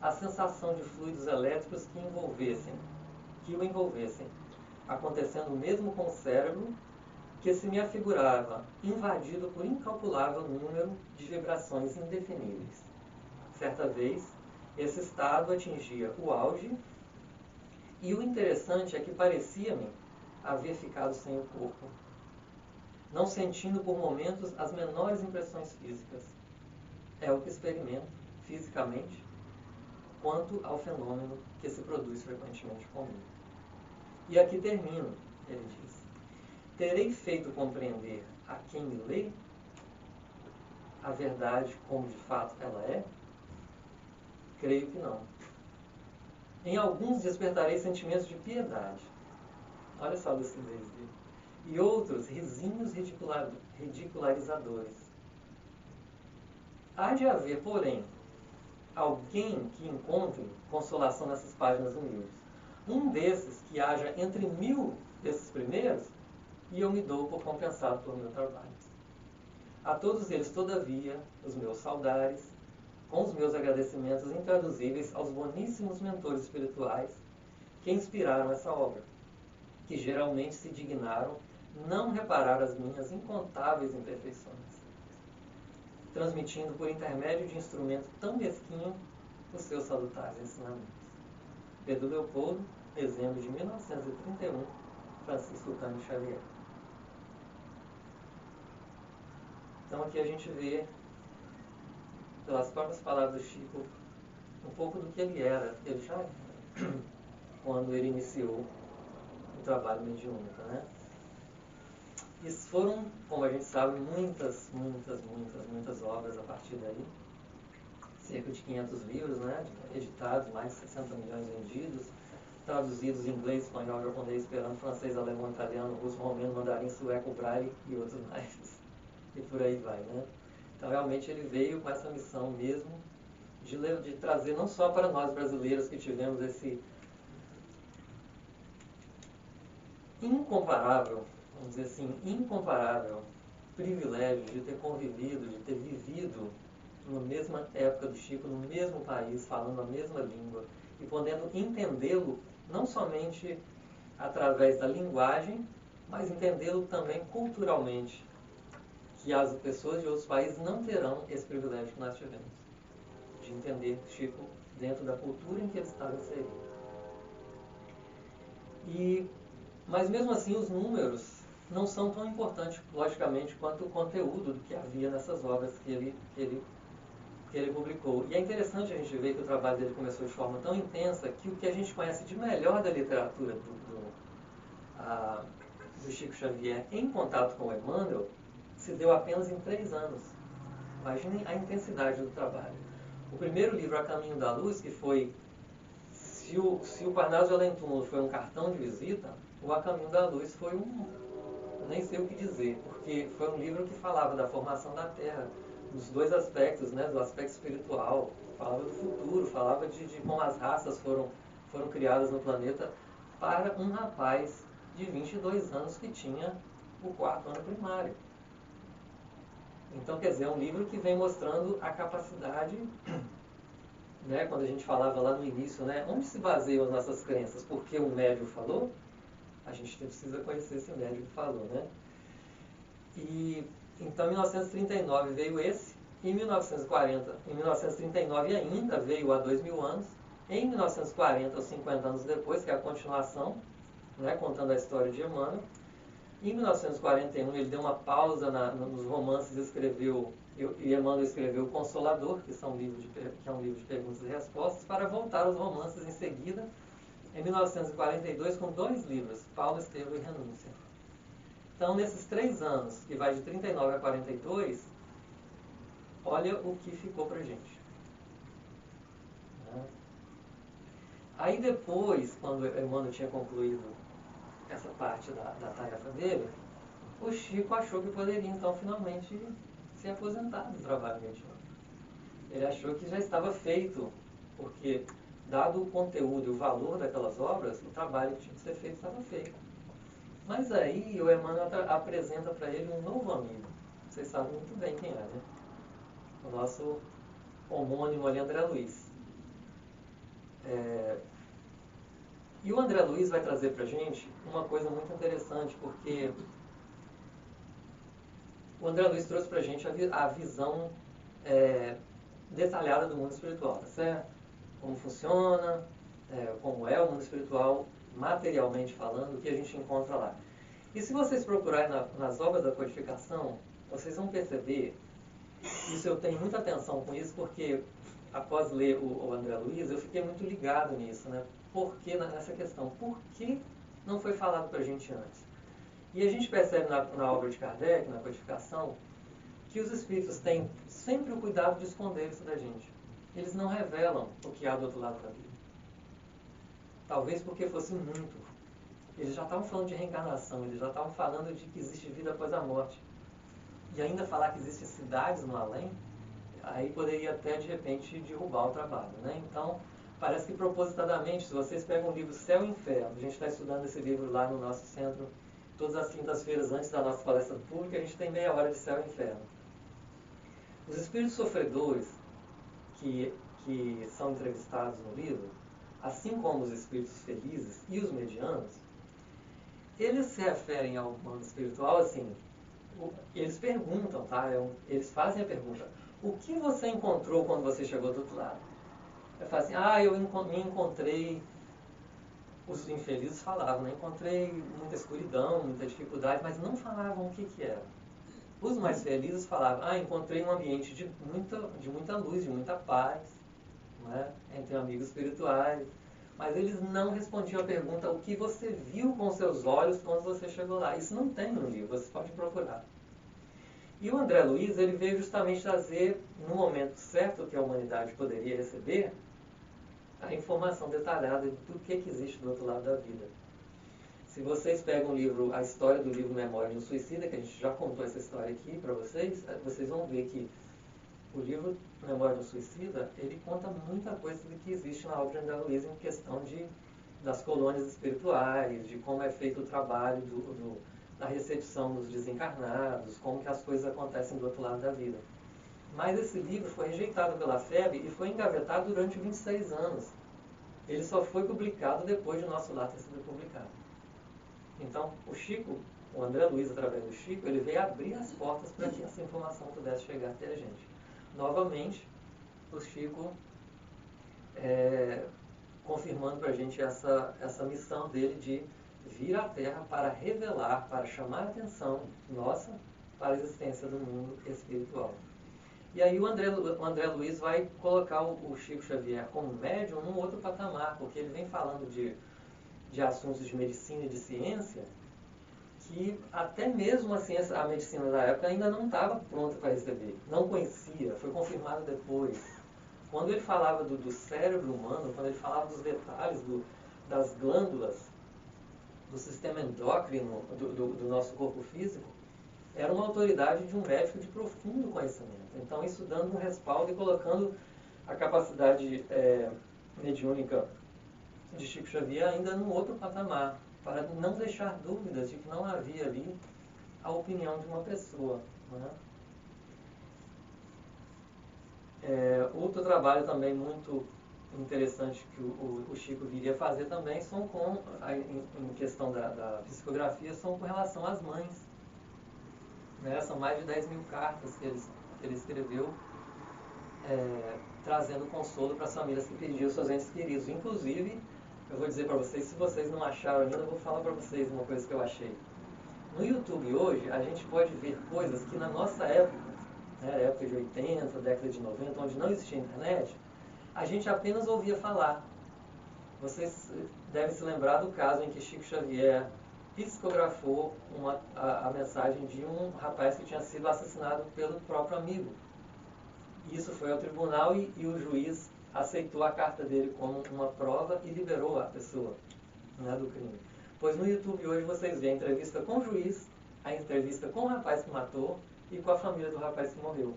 [SPEAKER 1] a sensação de fluidos elétricos que o envolvessem, acontecendo o mesmo com o cérebro, que se me afigurava invadido por incalculável número de vibrações indefiníveis. Certa vez, esse estado atingia o auge, e o interessante é que parecia-me haver ficado sem o corpo, não sentindo por momentos as menores impressões físicas. É o que experimento fisicamente quanto ao fenômeno que se produz frequentemente comigo. E aqui termino, ele diz: terei feito compreender a quem me lê a verdade como de fato ela é? Creio que não. Em alguns despertarei sentimentos de piedade. Olha só a lucidez dele. E outros, risinhos ridicularizadores. Há de haver, porém, alguém que encontre consolação nessas páginas humildes. Um desses que haja entre 1000 desses primeiros, e eu me dou por compensado pelo meu trabalho. A todos eles, todavia, os meus saudares, com os meus agradecimentos intraduzíveis aos boníssimos mentores espirituais que inspiraram essa obra, que geralmente se dignaram não reparar as minhas incontáveis imperfeições, transmitindo por intermédio de instrumento tão mesquinho os seus salutares ensinamentos. Pedro Leopoldo, dezembro de 1931, Francisco Cândido Xavier. Então aqui a gente vê, pelas próprias palavras do Chico, um pouco do que ele era, ele já era, quando ele iniciou o trabalho mediúnico, né? E foram, como a gente sabe, muitas obras a partir daí. Cerca de 500 livros, né, editados, mais de 60 milhões vendidos, traduzidos em inglês, espanhol, japonês, esperanto, francês, alemão, italiano, russo, romeno, mandarim, sueco, braille e outros mais. E por aí vai, né? Então, realmente, ele veio com essa missão mesmo de trazer não só para nós brasileiros que tivemos esse incomparável, vamos dizer assim, incomparável privilégio de ter convivido, de ter vivido na mesma época do Chico, no mesmo país, falando a mesma língua e podendo entendê-lo não somente através da linguagem, mas entendê-lo também culturalmente, que as pessoas de outros países não terão esse privilégio que nós tivemos, de entender Chico dentro da cultura em que ele estava inserido. Mas mesmo assim os números não são tão importantes, logicamente, quanto o conteúdo do que havia nessas obras que ele publicou. E é interessante a gente ver que o trabalho dele começou de forma tão intensa que o que a gente conhece de melhor da literatura do Chico Xavier em contato com o Emmanuel se deu apenas em 3 anos. Imaginem a intensidade do trabalho. O primeiro livro, A Caminho da Luz, que foi, se o Parnaso de Além Túmulo foi um cartão de visita, o A Caminho da Luz foi eu nem sei o que dizer, porque foi um livro que falava da formação da Terra, dos dois aspectos, né, do aspecto espiritual, falava do futuro, falava de como as raças foram criadas no planeta para um rapaz de 22 anos que tinha o 4º ano primário. Então, quer dizer, é um livro que vem mostrando a capacidade, né, quando a gente falava lá no início, né, onde se baseiam as nossas crenças? Porque o médium falou, a gente precisa conhecer esse médium que falou, né? E então, em 1939 veio esse, em 1939 ainda veio há 2000 anos, em 1940, 50 anos depois, que é a continuação, né, contando a história de Emmanuel. Em 1941 ele deu uma pausa nos romances, e Emmanuel escreveu O Consolador, que é um livro de perguntas e respostas, para voltar aos romances em seguida, em 1942, com 2 livros, Paulo Estevam e Renúncia. Então, nesses 3 anos, que vai de 39 a 42, olha o que ficou pra gente. Aí depois, quando Emmanuel tinha concluído essa parte da tarefa dele, o Chico achou que poderia, então, finalmente se aposentar do trabalho mediúnico. Ele achou que já estava feito, porque, dado o conteúdo e o valor daquelas obras, o trabalho que tinha que ser feito estava feito. Mas aí o Emmanuel apresenta para ele um novo amigo. Vocês sabem muito bem quem é, né? O nosso homônimo ali, André Luiz. E o André Luiz vai trazer para a gente uma coisa muito interessante, porque o André Luiz trouxe para a gente a visão detalhada do mundo espiritual, tá certo? Como funciona, como é o mundo espiritual, materialmente falando, o que a gente encontra lá. E se vocês procurarem nas obras da codificação, vocês vão perceber, isso eu tenho muita atenção com isso, porque após ler o André Luiz, eu fiquei muito ligado nisso, né? Nessa questão, por que não foi falado para a gente antes? E a gente percebe na obra de Kardec, na codificação, que os espíritos têm sempre o cuidado de esconder isso da gente. Eles não revelam o que há do outro lado da vida. talvez porque fosse muito. Eles já estavam falando de reencarnação, eles já estavam falando de que existe vida após a morte. E ainda falar que existem cidades no além, aí poderia até, de repente, derrubar o trabalho, né? Então, parece que propositadamente, se vocês pegam o livro Céu e Inferno, a gente está estudando esse livro lá no nosso centro, todas as quintas-feiras antes da nossa palestra pública, a gente tem meia hora de Céu e Inferno. Os espíritos sofredores que são entrevistados no livro, assim como os espíritos felizes e os medianos, eles se referem ao mundo espiritual assim, eles perguntam, tá? Eles fazem a pergunta, o que você encontrou quando você chegou do outro lado? Eu falo assim, eu me encontrei, os infelizes falavam, né? Encontrei muita escuridão, muita dificuldade, mas não falavam o que era. Os mais felizes falavam, encontrei um ambiente de muita luz, de muita paz, né? Entre amigos espirituais. Mas eles não respondiam a pergunta, o que você viu com seus olhos quando você chegou lá? Isso não tem no livro, você pode procurar. E o André Luiz, ele veio justamente trazer, no momento certo que a humanidade poderia receber, a informação detalhada do que existe do outro lado da vida. Se vocês pegam o livro, a história do livro Memória de um Suicida, que a gente já contou essa história aqui para vocês, vocês vão ver que o livro Memória de um Suicida, ele conta muita coisa do que existe na obra de André Luiz em questão das colônias espirituais, de como é feito o trabalho da recepção dos desencarnados, como que as coisas acontecem do outro lado da vida. Mas esse livro foi rejeitado pela FEB e foi engavetado durante 26 anos. Ele só foi publicado depois de Nosso Lar ter sido publicado. Então, o André Luiz, através do Chico, ele veio abrir as portas para que essa informação pudesse chegar até a gente. Novamente, o Chico confirmando para a gente essa missão dele de vir à Terra para revelar, para chamar a atenção nossa para a existência do mundo espiritual. E aí o André Luiz vai colocar o Chico Xavier como médium num outro patamar, porque ele vem falando de assuntos de medicina e de ciência que até mesmo a medicina da época ainda não estava pronta para receber, não conhecia, foi confirmado depois. Quando ele falava do cérebro humano, quando ele falava dos detalhes das glândulas, do sistema endócrino do nosso corpo físico, era uma autoridade de um médico de profundo conhecimento. Então, isso dando um respaldo e colocando a capacidade mediúnica de Chico Xavier ainda num outro patamar, para não deixar dúvidas de que não havia ali a opinião de uma pessoa. Né? Outro trabalho também muito interessante que o Chico viria fazer também são em questão da psicografia, são com relação às mães. Né? São mais de 10 mil cartas que ele escreveu trazendo consolo para as famílias que perdiam seus entes queridos. Inclusive, eu vou dizer para vocês, se vocês não acharam ainda, eu vou falar para vocês uma coisa que eu achei. No YouTube hoje, a gente pode ver coisas que na nossa época, né, época de 80, década de 90, onde não existia internet, a gente apenas ouvia falar. Vocês devem se lembrar do caso em que Chico Xavier psicografou a mensagem de um rapaz que tinha sido assassinado pelo próprio amigo. Isso foi ao tribunal e o juiz aceitou a carta dele como uma prova e liberou a pessoa, né, do crime. Pois no YouTube hoje vocês veem a entrevista com o juiz, a entrevista com o rapaz que matou e com a família do rapaz que morreu.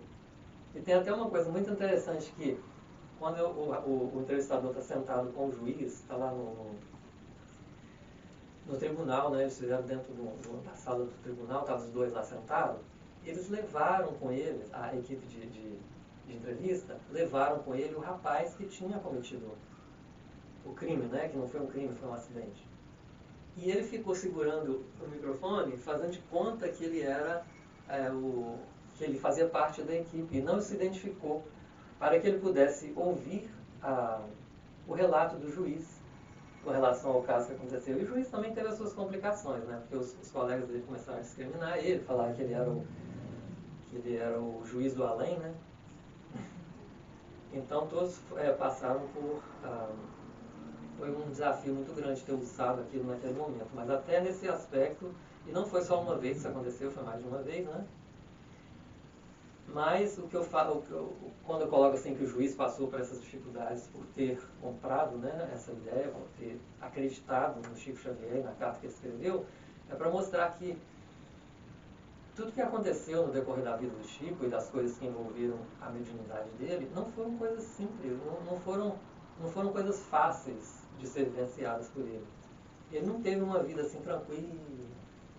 [SPEAKER 1] E tem até uma coisa muito interessante que quando o entrevistador está sentado com o juiz, está lá no tribunal, né, eles fizeram dentro da sala do tribunal, estavam os dois lá sentados, eles levaram com eles, a equipe de entrevista, levaram com ele o rapaz que tinha cometido o crime, né, que não foi um crime, foi um acidente. E ele ficou segurando o microfone, fazendo de conta que ele era que ele fazia parte da equipe e não se identificou, para que ele pudesse ouvir o relato do juiz com relação ao caso que aconteceu. E o juiz também teve as suas complicações, né, porque os colegas dele começaram a discriminar ele, falar que ele era o juiz do além, né. Então todos passaram por... foi um desafio muito grande ter usado aquilo naquele momento. Mas até nesse aspecto, e não foi só uma vez que isso aconteceu, foi mais de uma vez, né? Mas o que eu falo, quando eu coloco assim que o juiz passou por essas dificuldades por ter comprado, né, essa ideia, por ter acreditado no Chico Xavier, na carta que ele escreveu, é para mostrar que tudo que aconteceu no decorrer da vida do Chico e das coisas que envolveram a mediunidade dele não foram coisas simples, não foram coisas fáceis de ser vivenciadas por ele. Ele não teve uma vida assim tranquila,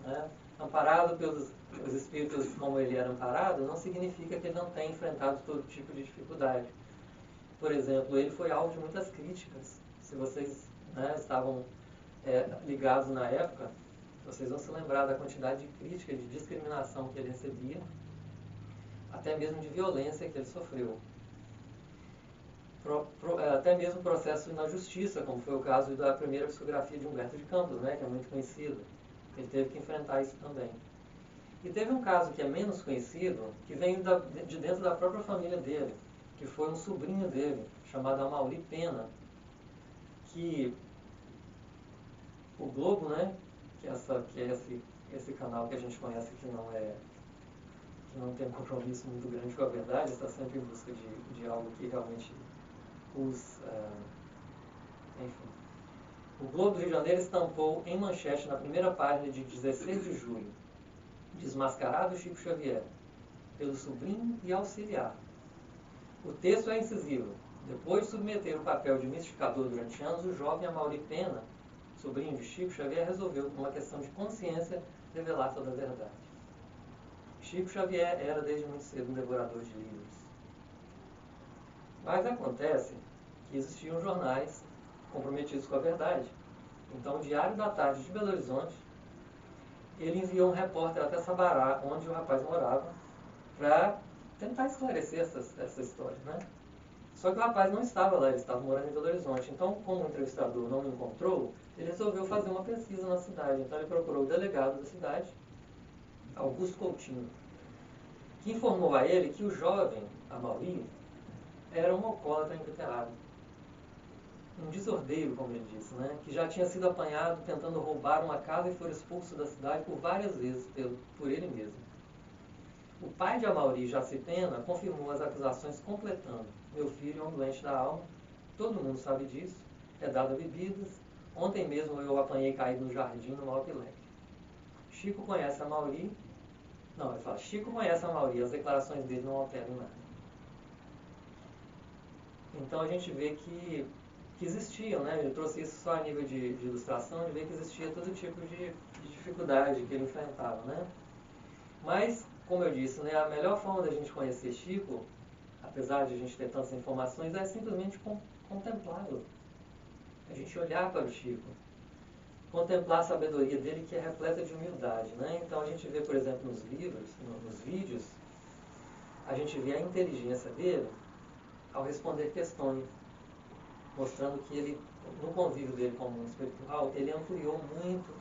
[SPEAKER 1] né? Amparado pelos os espíritos como ele era amparado, não significa que ele não tenha enfrentado todo tipo de dificuldade. Por exemplo, ele foi alvo de muitas críticas. Se vocês, né, estavam ligados na época, vocês vão se lembrar da quantidade de crítica, de discriminação que ele recebia, até mesmo de violência que ele sofreu. Até mesmo processo na justiça, como foi o caso da primeira psicografia de Humberto de Campos, né, que é muito conhecido. Ele teve que enfrentar isso também. E teve um caso que é menos conhecido, que vem de dentro da própria família dele, que foi um sobrinho dele, chamado Amaury Pena, que o Globo, né, que é esse canal que a gente conhece que não tem um compromisso muito grande com a verdade, está sempre em busca de algo que realmente enfim. O Globo do Rio de Janeiro estampou em manchete na primeira página de 16 de julho: Desmascarado Chico Xavier, pelo sobrinho e auxiliar. O texto é incisivo. Depois de submeter o papel de mistificador durante anos, o jovem Amaury Pena, sobrinho de Chico Xavier, resolveu, por uma questão de consciência, revelar toda a verdade. Chico Xavier era desde muito cedo um devorador de livros. Mas acontece que existiam jornais comprometidos com a verdade. Então, o Diário da Tarde de Belo Horizonte, ele enviou um repórter até Sabará, onde o rapaz morava, para tentar esclarecer essa história, né? Só que o rapaz não estava lá, ele estava morando em Belo Horizonte. Então, como o entrevistador não o encontrou, ele resolveu fazer uma pesquisa na cidade. Então, ele procurou o delegado da cidade, Augusto Coutinho, que informou a ele que o jovem Amaury era um alcoólatra inveterado, um desordeiro, como ele disse, né? Que já tinha sido apanhado tentando roubar uma casa e foi expulso da cidade por várias vezes por ele mesmo. O pai de Amaury, Jaci Pena, confirmou as acusações completando: meu filho é um doente da alma, todo mundo sabe disso, é dado a bebidas, ontem mesmo eu o apanhei caído no jardim no mau epileque. Chico conhece Amaury, Chico conhece Amaury, as declarações dele não alteram nada. Então a gente vê que existiam, né? Ele trouxe isso só a nível de ilustração, de ver que existia todo tipo de dificuldade que ele enfrentava, né? Mas, como eu disse, né, a melhor forma da gente conhecer Chico, apesar de a gente ter tantas informações, é simplesmente contemplá-lo. A gente olhar para o Chico, contemplar a sabedoria dele, que é repleta de humildade, né? Então a gente vê, por exemplo, nos livros, nos vídeos, a gente vê a inteligência dele ao responder questões, mostrando que ele, no convívio dele com o mundo espiritual, ele ampliou muito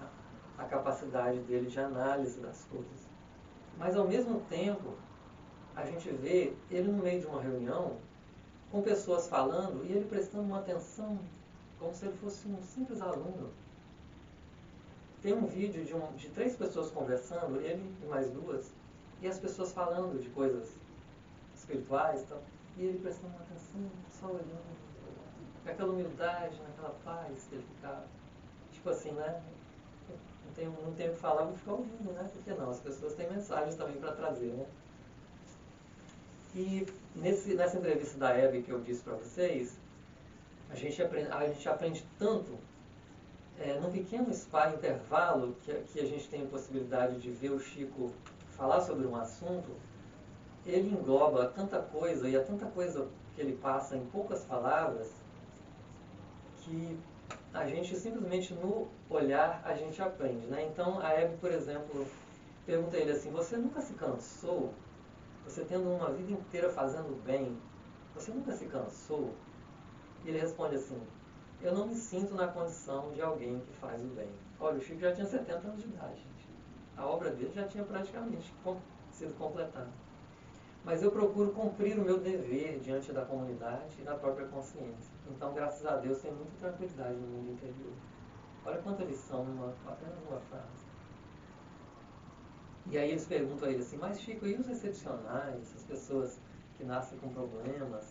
[SPEAKER 1] a capacidade dele de análise das coisas. Mas, ao mesmo tempo, a gente vê ele no meio de uma reunião, com pessoas falando, e ele prestando uma atenção, como se ele fosse um simples aluno. Tem um vídeo de 3 pessoas conversando, ele e mais 2, e as pessoas falando de coisas espirituais, e ele prestando uma atenção, só olhando, com aquela humildade, naquela paz que ele ficava. Tipo assim, né? Não tenho o que falar, vou ficar ouvindo, né? Por que não? As pessoas têm mensagens também para trazer, né? E nessa entrevista da Hebe que eu disse para vocês, a gente aprende tanto, num pequeno intervalo que a gente tem a possibilidade de ver o Chico falar sobre um assunto, ele engloba tanta coisa, e é tanta coisa que ele passa em poucas palavras, que a gente simplesmente no olhar a gente aprende, né? Então a Hebe, por exemplo, pergunta a ele assim: você nunca se cansou? Você tendo uma vida inteira fazendo bem, você nunca se cansou? E ele responde assim: eu não me sinto na condição de alguém que faz o bem. Olha, o Chico já tinha 70 anos de idade, gente. A obra dele já tinha praticamente sido completada. Mas eu procuro cumprir o meu dever diante da comunidade e da própria consciência. Então, graças a Deus, tem muita tranquilidade no mundo interior. Olha quanta lição, apenas uma frase. E aí eles perguntam a ele assim, mas Chico, e os excepcionais, as pessoas que nascem com problemas?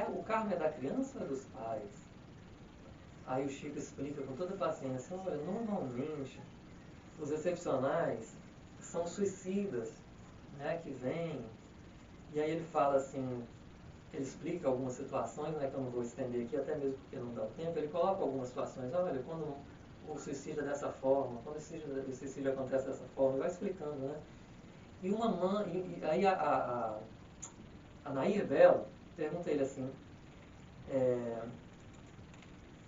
[SPEAKER 1] O karma é da criança ou é dos pais? Aí o Chico explica com toda paciência, olha, normalmente os excepcionais são suicidas, né, que vêm. E aí ele fala assim, ele explica algumas situações, né, que eu não vou estender aqui, até mesmo porque não dá o tempo, ele coloca algumas situações, olha, quando o suicídio é dessa forma, quando o suicídio acontece dessa forma, ele vai explicando, né? E uma mãe, aí a Nair Belo pergunta a ele assim,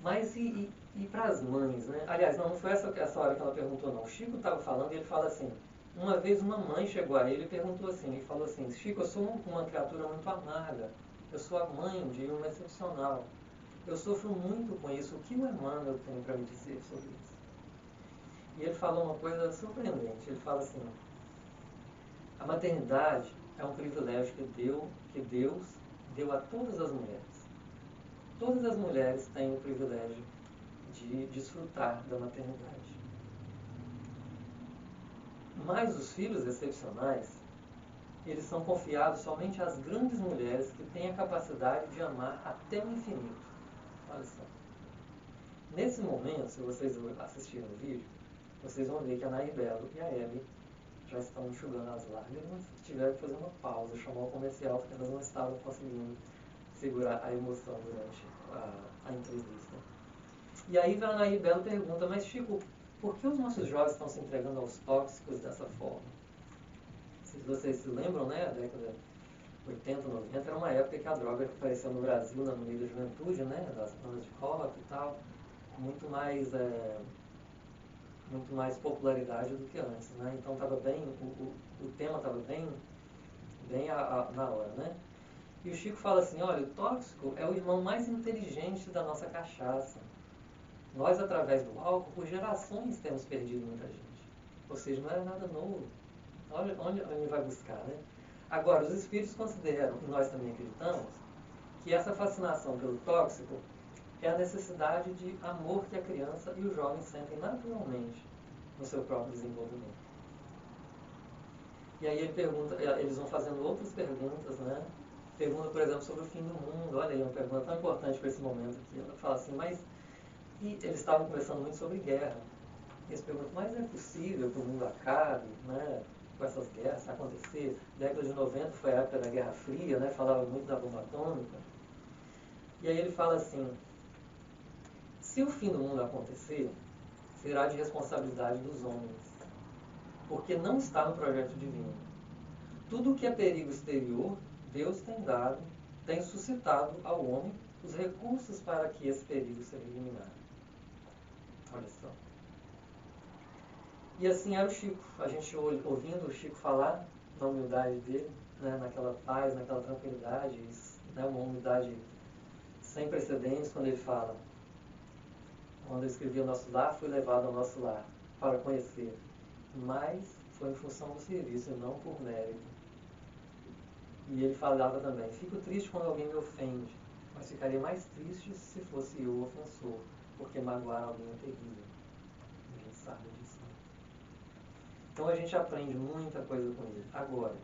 [SPEAKER 1] mas e para as mães, né? Aliás, não foi essa hora que ela perguntou, não. O Chico estava falando e ele fala assim, uma vez uma mãe chegou a ele e perguntou assim, e falou assim, Chico, eu sou uma criatura muito amarga, eu sou a mãe de uma excepcional, eu sofro muito com isso, o que o Emmanuel tem para me dizer sobre isso? E ele falou uma coisa surpreendente, ele fala assim, a maternidade é um privilégio que Deus deu a todas as mulheres. Todas as mulheres têm o privilégio de desfrutar da maternidade. Mas os filhos excepcionais, eles são confiados somente às grandes mulheres que têm a capacidade de amar até o infinito. Olha só. Nesse momento, se vocês assistirem o vídeo, vocês vão ver que a Nair Belo e a Hebe já estão enxugando as lágrimas, tiveram que fazer uma pausa, chamar o comercial, porque elas não estavam conseguindo segurar a emoção durante a entrevista. E aí a Nair Belo pergunta, mas Chico, por que os nossos jovens estão se entregando aos tóxicos dessa forma? Se vocês se lembram, né, a década 80, 90, era uma época que a droga apareceu no Brasil, no meio da juventude, né, das bandas de rock e tal, com muito mais popularidade do que antes, né? Então estava bem, o tema estava bem na hora, né? E o Chico fala assim, olha, o tóxico é o irmão mais inteligente da nossa cachaça. Nós, através do álcool, por gerações temos perdido muita gente. Ou seja, não era nada novo. Olha onde ele vai buscar, né? Agora, os espíritos consideram, e nós também acreditamos, que essa fascinação pelo tóxico é a necessidade de amor que a criança e o jovem sentem naturalmente no seu próprio desenvolvimento. E aí eles vão fazendo outras perguntas, né? Pergunta, por exemplo, sobre o fim do mundo. Olha aí, uma pergunta tão importante para esse momento aqui. Ela fala assim, mas... E eles estavam conversando muito sobre guerra. E eles perguntam, mas é possível que o mundo acabe, né? Com essas guerras, se acontecer? Década de 90 foi a época da Guerra Fria, né? Falava muito da bomba atômica. E aí ele fala assim, se o fim do mundo acontecer, será de responsabilidade dos homens, porque não está no projeto divino. Tudo o que é perigo exterior, Deus tem suscitado ao homem os recursos para que esse perigo seja eliminado. Olha só. E assim era o Chico. A gente ouvindo o Chico falar na humildade dele, né, naquela paz, naquela tranquilidade, né, uma humildade sem precedentes, quando ele fala, quando eu escrevi o nosso lar, fui levado ao nosso lar para conhecer, mas foi em função do serviço e não por mérito. E ele falava também, fico triste quando alguém me ofende, mas ficaria mais triste se fosse eu o ofensor, porque magoar alguém é terrível. A gente sabe disso. Né? Então a gente aprende muita coisa com ele. Agora,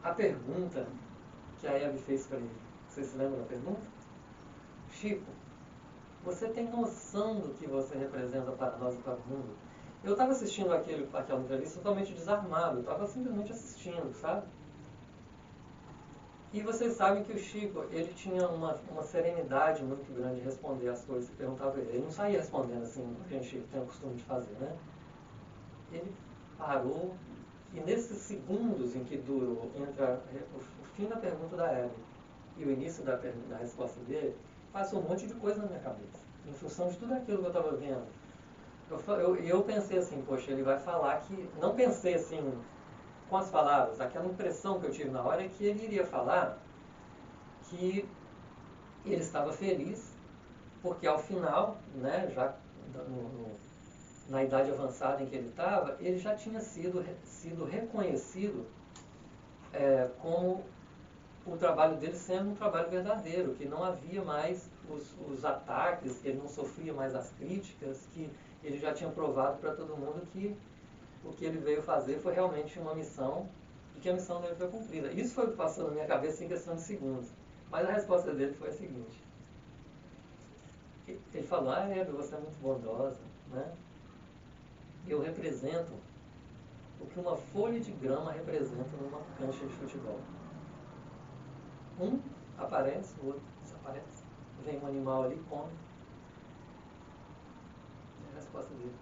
[SPEAKER 1] a pergunta que a Hebe fez para ele, vocês se lembram da pergunta? Chico, você tem noção do que você representa para nós e para o mundo? Eu estava assistindo aquela entrevista totalmente desarmado, eu estava simplesmente assistindo, sabe? E vocês sabem que o Chico, ele tinha uma serenidade muito grande de responder as coisas que perguntava ele. Ele não saía respondendo assim, o que a gente tem o costume de fazer, né? Ele parou, e nesses segundos em que durou entre o fim da pergunta da Hebe e o início da resposta dele, passou um monte de coisa na minha cabeça, em função de tudo aquilo que eu estava vendo. Eu pensei assim, poxa, ele vai falar que... Não pensei assim, com as palavras, aquela impressão que eu tive na hora é que ele iria falar que ele estava feliz, porque ao final, né, já na idade avançada em que ele estava, ele já tinha sido reconhecido como o trabalho dele sendo um trabalho verdadeiro, que não havia mais os ataques, que ele não sofria mais as críticas, que ele já tinha provado para todo mundo que o que ele veio fazer foi realmente uma missão e que a missão dele foi cumprida. Isso foi o que passou na minha cabeça em questão de segundos. Mas a resposta dele foi a seguinte. Ele falou, Hebe, você é muito bondosa, né? Eu represento o que uma folha de grama representa numa cancha de futebol. Um aparece, o outro desaparece. Vem um animal ali e come. É a resposta dele.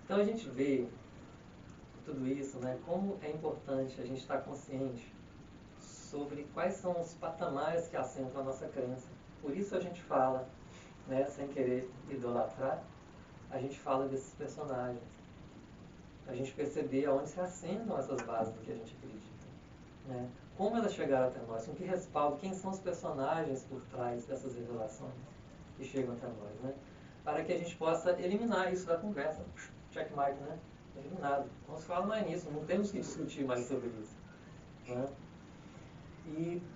[SPEAKER 1] Então a gente vê tudo isso, né? Como é importante a gente estar consciente sobre quais são os patamares que assentam a nossa crença. Por isso a gente fala, né, sem querer idolatrar, a gente fala desses personagens. A gente perceber aonde se assentam essas bases do que a gente acredita. Né? Como elas chegaram até nós, com que respaldo, quem são os personagens por trás dessas revelações que chegam até nós. Né? Para que a gente possa eliminar isso da conversa. Checkmark, né? Eliminado. Não se fala mais nisso, não temos que discutir mais sobre isso. Né?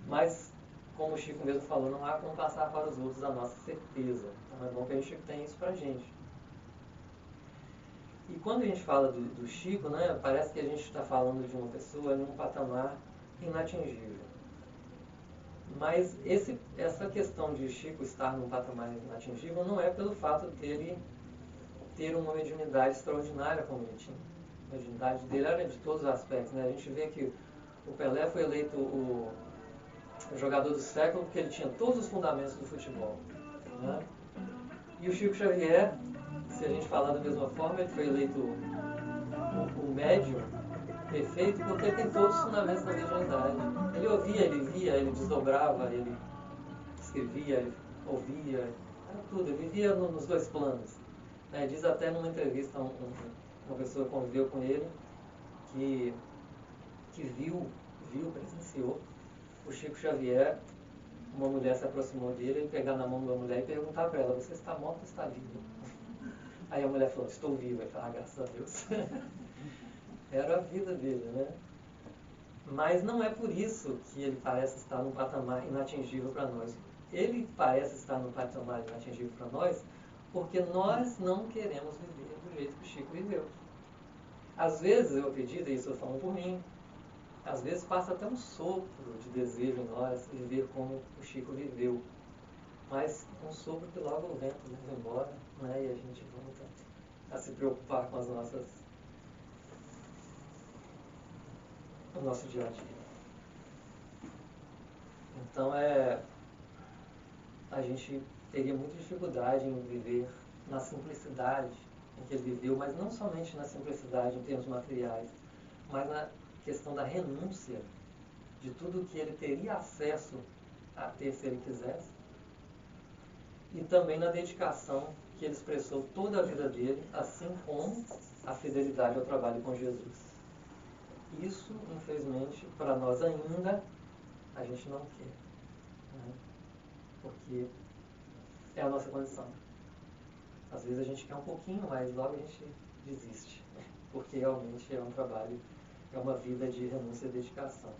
[SPEAKER 1] Mas, como o Chico mesmo falou, não há como passar para os outros a nossa certeza. Então é bom que a gente tenha isso para a gente. E quando a gente fala do Chico, né, parece que a gente está falando de uma pessoa em um patamar inatingível. Mas essa questão de Chico estar num patamar inatingível não é pelo fato dele ter uma mediunidade extraordinária como ele tinha. A mediunidade dele era de todos os aspectos. Né? A gente vê que o Pelé foi eleito o jogador do século porque ele tinha todos os fundamentos do futebol. Né? E o Chico Xavier, se a gente falar da mesma forma, ele foi eleito o médium perfeito porque ele tem todos os fundamentos da mediunidade. Ele ouvia, ele via, ele desdobrava, ele escrevia, ele ouvia, era tudo. Ele vivia nos dois planos. Né? Diz até numa entrevista uma pessoa que conviveu com ele que viu, presenciou o Chico Xavier. Uma mulher se aproximou dele, ele pegar na mão da mulher e perguntar para ela, você está morta ou está viva? Aí a mulher falou, estou viva. Ele falou, graças a Deus. Era a vida dele, né? Mas não é por isso que ele parece estar num patamar inatingível para nós. Ele parece estar num patamar inatingível para nós porque nós não queremos viver do jeito que o Chico viveu. Às vezes eu acredito, e isso eu falo por mim, às vezes passa até um sopro de desejo em nós viver como o Chico viveu. Mas um sopro que logo o vento leva embora, né? E a gente volta a se preocupar com o nosso dia a dia. Então a gente teria muita dificuldade em viver na simplicidade em que ele viveu, mas não somente na simplicidade em termos materiais, mas na questão da renúncia de tudo que ele teria acesso a ter se ele quisesse, e também na dedicação que ele expressou toda a vida dele, assim como a fidelidade ao trabalho com Jesus. Isso, infelizmente, para nós ainda, a gente não quer. Né? Porque é a nossa condição. Às vezes a gente quer um pouquinho, mas logo a gente desiste. Né? Porque realmente é um trabalho, é uma vida de renúncia e dedicação.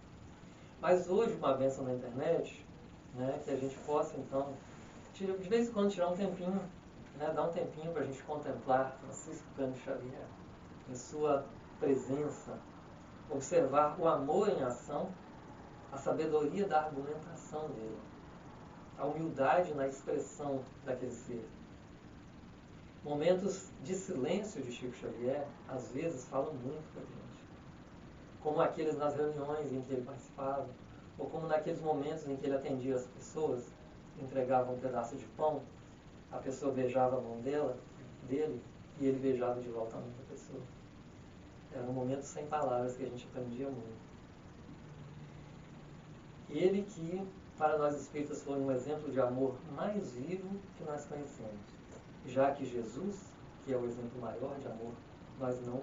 [SPEAKER 1] Mas hoje, uma bênção na internet, né, que a gente possa, então, de vez em quando tirar um tempinho, né, dar um tempinho para a gente contemplar Francisco Cândido Xavier em sua presença, observar o amor em ação, a sabedoria da argumentação dele, a humildade na expressão daquele ser. Momentos de silêncio de Chico Xavier, às vezes, falam muito para a gente. Como aqueles nas reuniões em que ele participava, ou como naqueles momentos em que ele atendia as pessoas, entregava um pedaço de pão, a pessoa beijava a mão dele, e ele beijava de volta a mão da pessoa. Era um momento sem palavras que a gente aprendia muito. Ele que, para nós espíritas, foi um exemplo de amor mais vivo que nós conhecemos. Já que Jesus, que é o exemplo maior de amor, nós não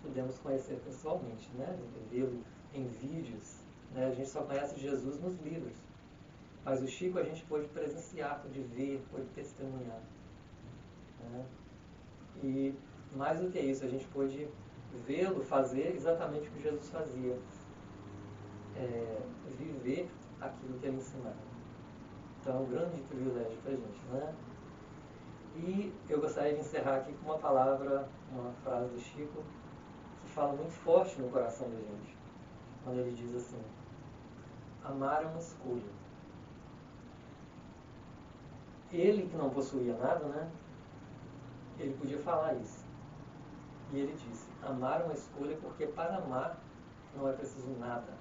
[SPEAKER 1] pudemos conhecer pessoalmente, né? Vê-lo em vídeos, né? A gente só conhece Jesus nos livros. Mas o Chico a gente pôde presenciar, pôde ver, pôde testemunhar. Né? E mais do que isso, a gente pôde vê-lo fazer exatamente o que Jesus fazia. Viver aquilo que ele ensinava. Então é um grande privilégio para a gente, né? E eu gostaria de encerrar aqui com uma palavra, uma frase do Chico, que fala muito forte no coração da gente, quando ele diz assim: amar é uma escolha. Ele, que não possuía nada, né? Ele podia falar isso. E ele disse: amar é uma escolha, porque para amar não é preciso nada.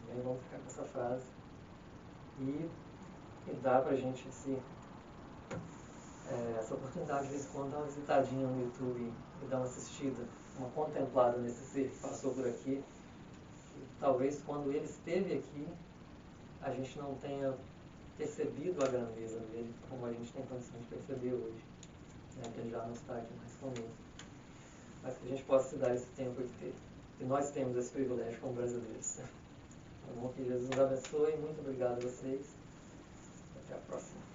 [SPEAKER 1] E aí vamos ficar com essa frase. E dá pra gente essa oportunidade de vez em quando dar uma visitadinha no YouTube e dar uma assistida, uma contemplada nesse ser que passou por aqui. E talvez quando ele esteve aqui, a gente não tenha percebido a grandeza dele como a gente tem condição de perceber hoje, né? Que ele já não está aqui mais conosco. Mas que a gente possa se dar esse tempo e nós temos esse privilégio como brasileiros. Tá bom? Que Jesus nos abençoe. Muito obrigado a vocês. Até a próxima.